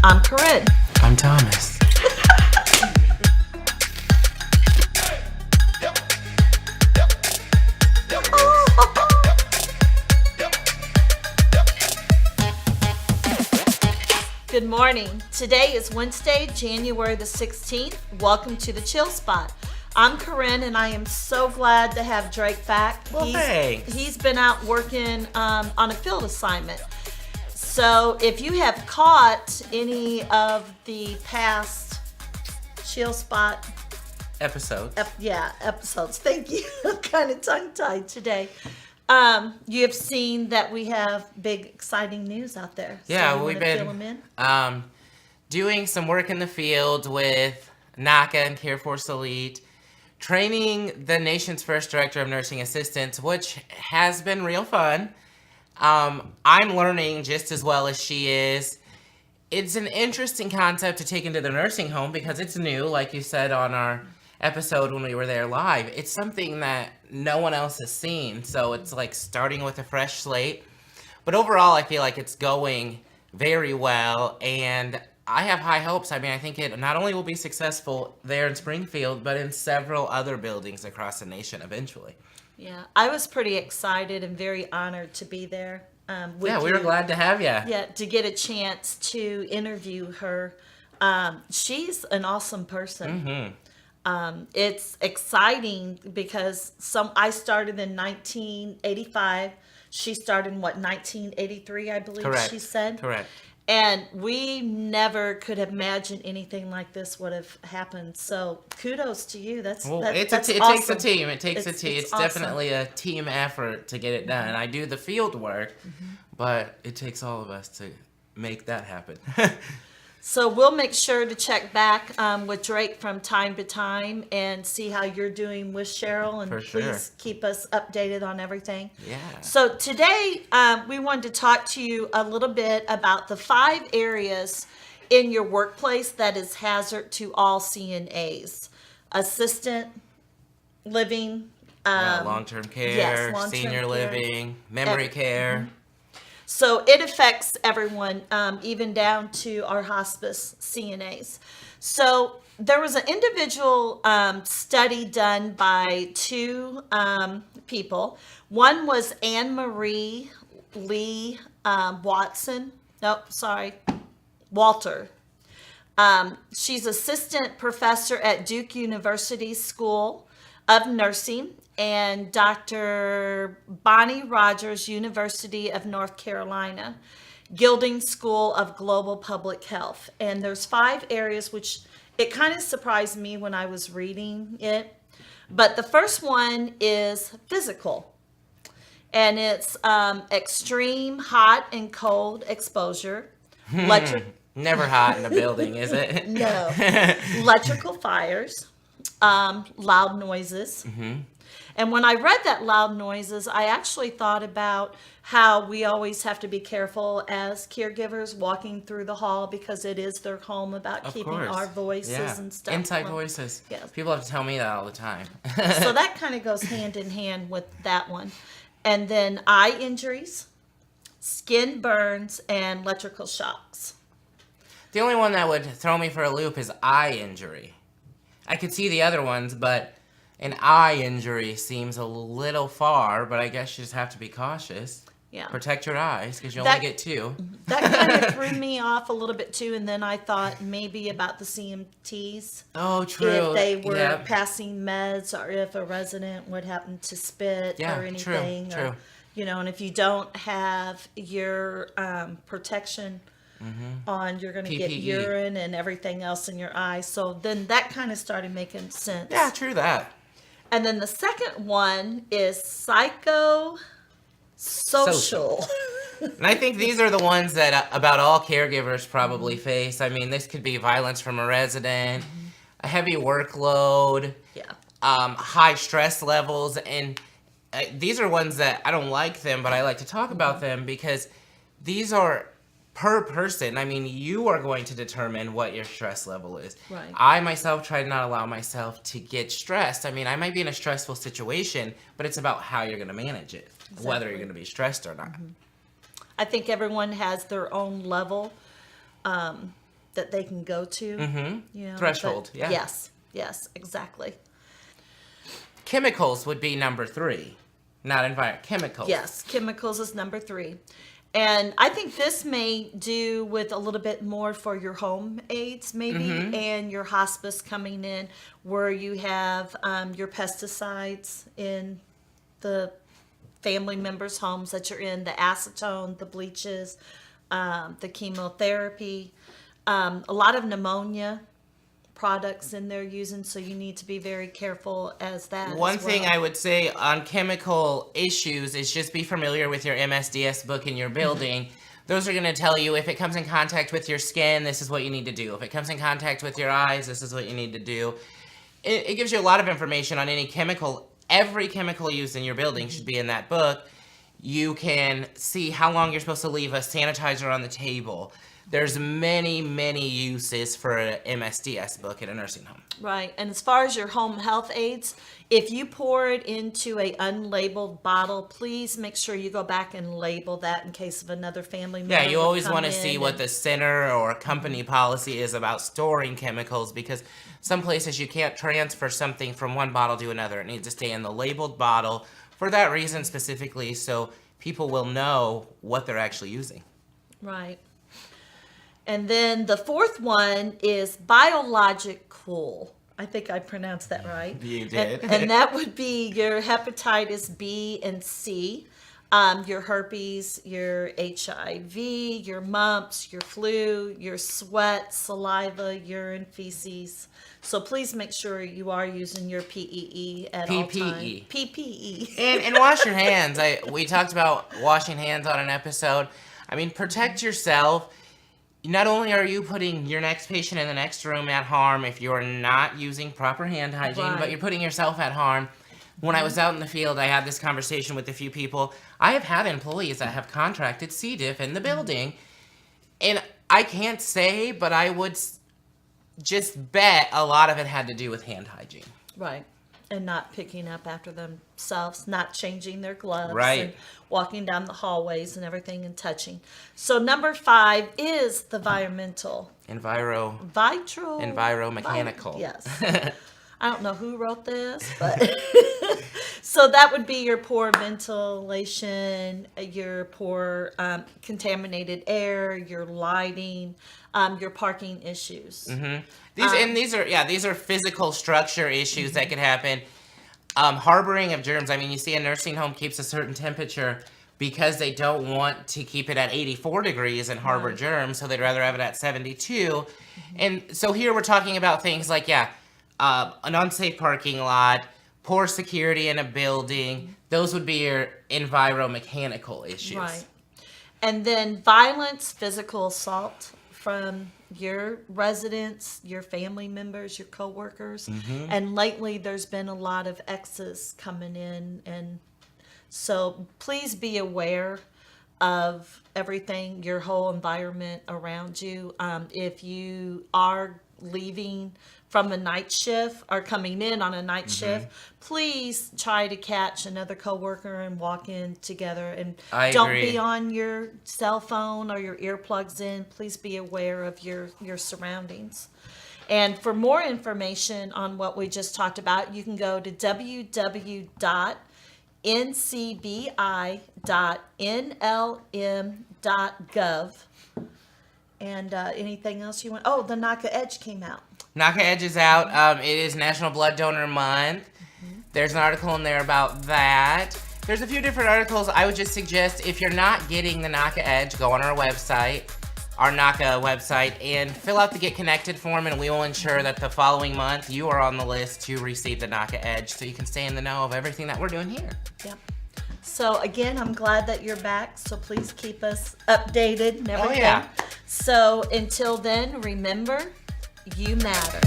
I'm Corinne. I'm Thomas. Good morning. Today is Wednesday, January the 16th. Welcome to the Chill Spot. I'm Corinne, and I am so glad to have Drake back. Well, thanks. He's been out working on a field assignment. So if you have caught any of the past Chill Spot Episodes. episodes. Thank you. I'm kind of tongue-tied today. You have seen that we have big, exciting news out there. Yeah, so we've been doing some work in the field with NAHCA and careForce Elite, training the nation's first director of nursing assistants, which has been real fun. I'm learning just as well as she is. It's an interesting concept to take into the nursing home because it's new, like you said on our episode when we were there live. It's something that no one else has seen, so it's like starting with a fresh slate. But overall, I feel like it's going very well, and I have high hopes. I mean, I think it not only will be successful there in Springfield, but in several other buildings across the nation eventually. Yeah, I was pretty excited and very honored to be there. We were glad to have you. Yeah, to get a chance to interview her. She's an awesome person. Mm-hmm. It's exciting because I started in 1985. She started in 1983, I believe. Correct. She said. Correct. And we never could have imagined anything like this would have happened. So kudos to you. It awesome. Takes a team. It takes a team. It's awesome. Definitely a team effort to get it done. I do the field work, but it takes all of us to make that happen. So we'll make sure to check back with Drake from time to time and see how you're doing with Cheryl. And please keep us updated on everything. Yeah. So today we wanted to talk to you a little bit about the 5 areas in your workplace that is hazard to all CNAs. Assistant living. Long-term care, senior living, memory care. So it affects everyone, even down to our hospice CNAs. So there was an individual study done by 2 people. One was Anne Marie Lee Walter. She's assistant professor at Duke University School of Nursing, and Dr. Bonnie Rogers, University of North Carolina, Gilding School of Global Public Health. And there's 5 areas, which it kind of surprised me when I was reading it. But the first one is physical. And it's extreme hot and cold exposure. Never hot in a building, is it? No. Electrical fires, loud noises. And when I read that loud noises, I actually thought about how we always have to be careful as caregivers walking through the hall because it is their home, about keeping our voices and stuff. Inside voices. Yes. People have to tell me that all the time. So that kind of goes hand in hand with that one. And then eye injuries, skin burns, and electrical shocks. The only one that would throw me for a loop is eye injury. I could see the other ones, but an eye injury seems a little far, but I guess you just have to be cautious. Yeah. Protect your eyes, because you only get 2. That kind of threw me off a little bit, too, and then I thought maybe about the CMTs. Oh, true. If they were passing meds, or if a resident would happen to spit or anything. True. And if you don't have your protection on, you're going to get urine and everything else in your eye. So then that kind of started making sense. Yeah, true that. And then the second one is psychosocial. And I think these are the ones that about all caregivers probably face. I mean, this could be violence from a resident, a heavy workload, high stress levels. And these are ones that I don't like them, but I like to talk about them because these are per person. I mean, you are going to determine what your stress level is. Right. I myself try to not allow myself to get stressed. I mean, I might be in a stressful situation, but it's about how you're going to manage it, whether you're going to be stressed or not. I think everyone has their own level that they can go to. You know, Threshold, but yeah. Yes, exactly. Chemicals would be number 3, not environment. Chemicals. Yes, chemicals is number 3. And I think this may do with a little bit more for your home aides, maybe, and your hospice coming in, where you have your pesticides in the family members' homes that you're in, the acetone, the bleaches, the chemotherapy, a lot of pneumonia products in there using, so you need to be very careful as that. One thing I would say on chemical issues is just be familiar with your MSDS book in your building. Those are going to tell you if it comes in contact with your skin, this is what you need to do. If it comes in contact with your eyes, this is what you need to do. It gives you a lot of information on any chemical. Every chemical used in your building should be in that book. You can see how long you're supposed to leave a sanitizer on the table. There's many, many uses for an MSDS book in a nursing home. Right. And as far as your home health aids, if you pour it into a unlabeled bottle, please make sure you go back and label that in case of another family member. Yeah, you always want to come see in what the center or company policy is about storing chemicals, because some places you can't transfer something from one bottle to another. It needs to stay in the labeled bottle for that reason specifically, so people will know what they're actually using. Right. And then the 4th one is Biologic Cool. I think I pronounced that right. You did. And that would be your hepatitis B and C, your herpes, your HIV, your mumps, your flu, your sweat, saliva, urine, feces. So please make sure you are using your PEE at all times. PPE. And wash your hands. We talked about washing hands on an episode. I mean, protect yourself. Not only are you putting your next patient in the next room at harm if you're not using proper hand hygiene, but you're putting yourself at harm. When I was out in the field, I had this conversation with a few people. I have had employees that have contracted C. diff in the building. And I can't say, but I would just bet a lot of it had to do with hand hygiene. Right. And not picking up after themselves, not changing their gloves. Right. And walking down the hallways and everything and touching. So number 5 is the environmental. Enviromechanical. Yes. I don't know who wrote this, but so that would be your poor ventilation, your poor contaminated air, your lighting, your parking issues. These are physical structure issues that could happen. Harboring of germs. I mean, you see a nursing home keeps a certain temperature because they don't want to keep it at 84 degrees and harbor germs, so they'd rather have it at 72. And so here we're talking about things like, an unsafe parking lot, poor security in a building. Those would be your enviromechanical issues. Right. And then violence, physical assault from your residents, your family members, your coworkers. And lately there's been a lot of exes coming in, and so please be aware of everything, your whole environment around you. If you are leaving from a night shift or coming in on a night shift, please try to catch another coworker and walk in together. And don't be on your cell phone or your earplugs in. Please be aware of your surroundings. And for more information on what we just talked about, you can go to www.ncbi.nlm.gov. And anything else you want? Oh, the NAHCA Edge came out. NAHCA Edge is out. It is National Blood Donor Month. There's an article in there about that. There's a few different articles. I would just suggest, if you're not getting the NAHCA Edge, go on our website, our NAHCA website, and fill out the Get Connected form, and we will ensure that the following month you are on the list to receive the NAHCA Edge, so you can stay in the know of everything that we're doing here. Yep. So again, I'm glad that you're back, so please keep us updated and everything. Oh, yeah. So until then, remember, you matter.